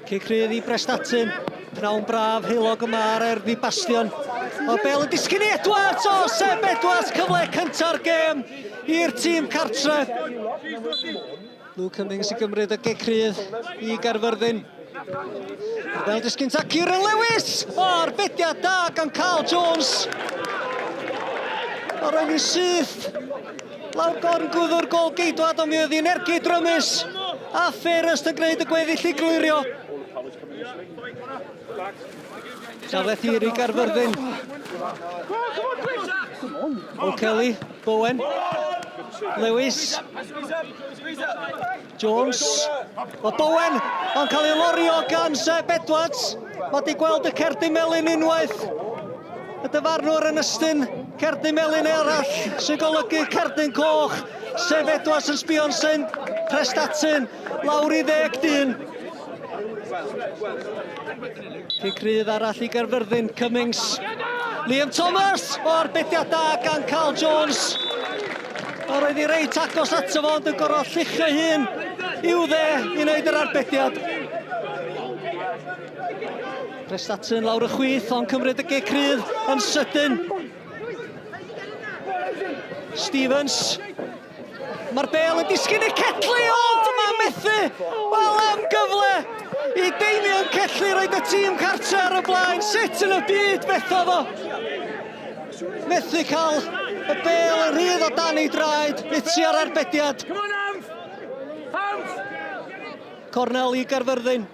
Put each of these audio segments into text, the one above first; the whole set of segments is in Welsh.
Caerfyrddin i Prestatyn. Pnawn braf, heilog yma ar erddi bastion. O Bel yn disgyn i Edwards, o Sef Edwards, cyfle cynta'r gêm i'r tîm cartre. Lw Cummings i gymryd y Caerfyrddin i Caerfyrddin. Bel disgyn ta Kieran Lewis, o arbediad da gan Carl Jones. O'r enw syth. Lawr gorn gwddwr gol geidwad o mi oedd hi'n ergyd drymus. A Ferrest yn gwneud y gweddill i glirio. Trafod hir i Caerfyrddin. O'Kelly, Bowen. Lewis. Jones. O Bowen, ond cael ei lorio gan Sef Edwards. Mae di gweld y cerdyn melyn unwaith. Y dyfarnwr yn ystyn cerdyn melyn arall sy'n golygu cerdyn coch. Sef Edwards yn sbio'n sy'n Prestatyn lawr i 10 dyn. Caerfyrddin arall i Caerfyrddin, Cummings. Liam Thomas o arbediad da gan Carl Jones. O roedd i reit agos ato fo ond yn gorfod lluchio hun i'w i wneud yr arbediad. Prestatyn lawr y chwith ond cymryd y Caerfyrddin yn sydyn. Stevens. Mae'r Bel yn disgyn i Cetli, o dyma methu. Wel am gyfle i Damien Cetli roed y tîm cartre ar y blaen. Sut yn y byd metho fo. Methu cael y Bel yn rhydd o dan ei draed. Fiti ar arbediad. Cornel i Caerfyrddin.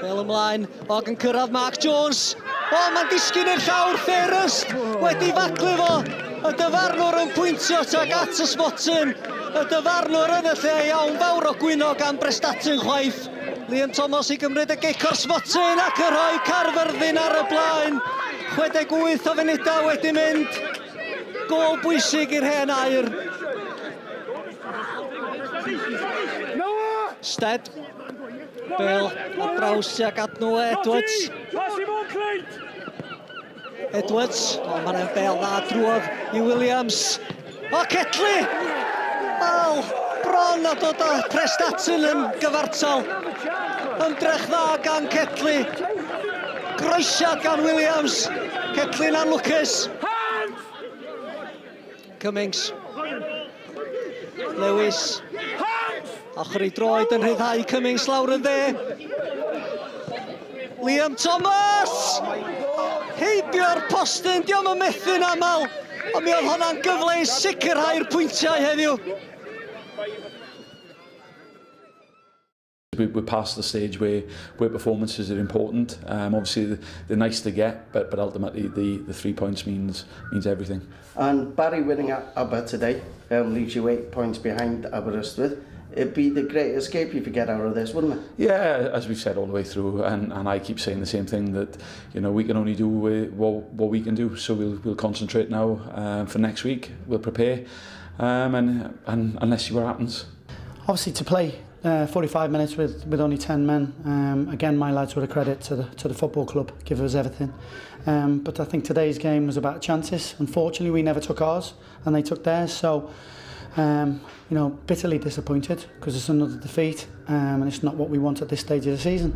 Bel ymlaen, og yn cyrraedd Mark Jones. O, mae'n disgyn i'r llawr Ferrest. Wedi faglu fo. Y dyfarnwr yn pwyntio tuag at y sbotyn. Y dyfarnwr yn y lle iawn fawr o gwyno gan Prestatyn chwaith. Liam Thomas i gymryd y geico'r sbotyn ac yn rhoi Caerfyrddin ar y blaen. 68 o funudau wedi mynd. Gol bwysig i'r hen air. Stead. Bel ar draws tuag at nhw Edwards. Edwards, o mae'n Bel dda drwodd i Williams. O Cetli! Wel, bron a dod o Prestatyn yn gyfartal. Ymdrech dda gan Cetli. Groesiad gan Williams. Cetli'n anlwcus. Cummings. Lewis. Ochr ei droed yn rhyddhau Cummings lawr yn Liam Thomas! Heibio'r postyn, diolch yn methu'n aml, ond mi oedd hwnna'n gyfle i sicrhau'r pwyntiau heddiw. We're past the stage where performances are important. Obviously, they're nice to get, but ultimately the 3 points means everything. And Barry winning at Aber today leaves you 8 points behind Aberystwyth. It'd be the great escape if you get out of this, wouldn't it? Yeah, as we've said all the way through, and I keep saying the same thing, that we can only do what we can do. So we'll concentrate now for next week. We'll prepare, and let's see what happens. Obviously, to play 45 minutes with only 10 men, again, my lads were a credit to the football club, give us everything. But I think today's game was about chances. Unfortunately, we never took ours, and they took theirs. So. Bitterly disappointed because it's another defeat and it's not what we want at this stage of the season.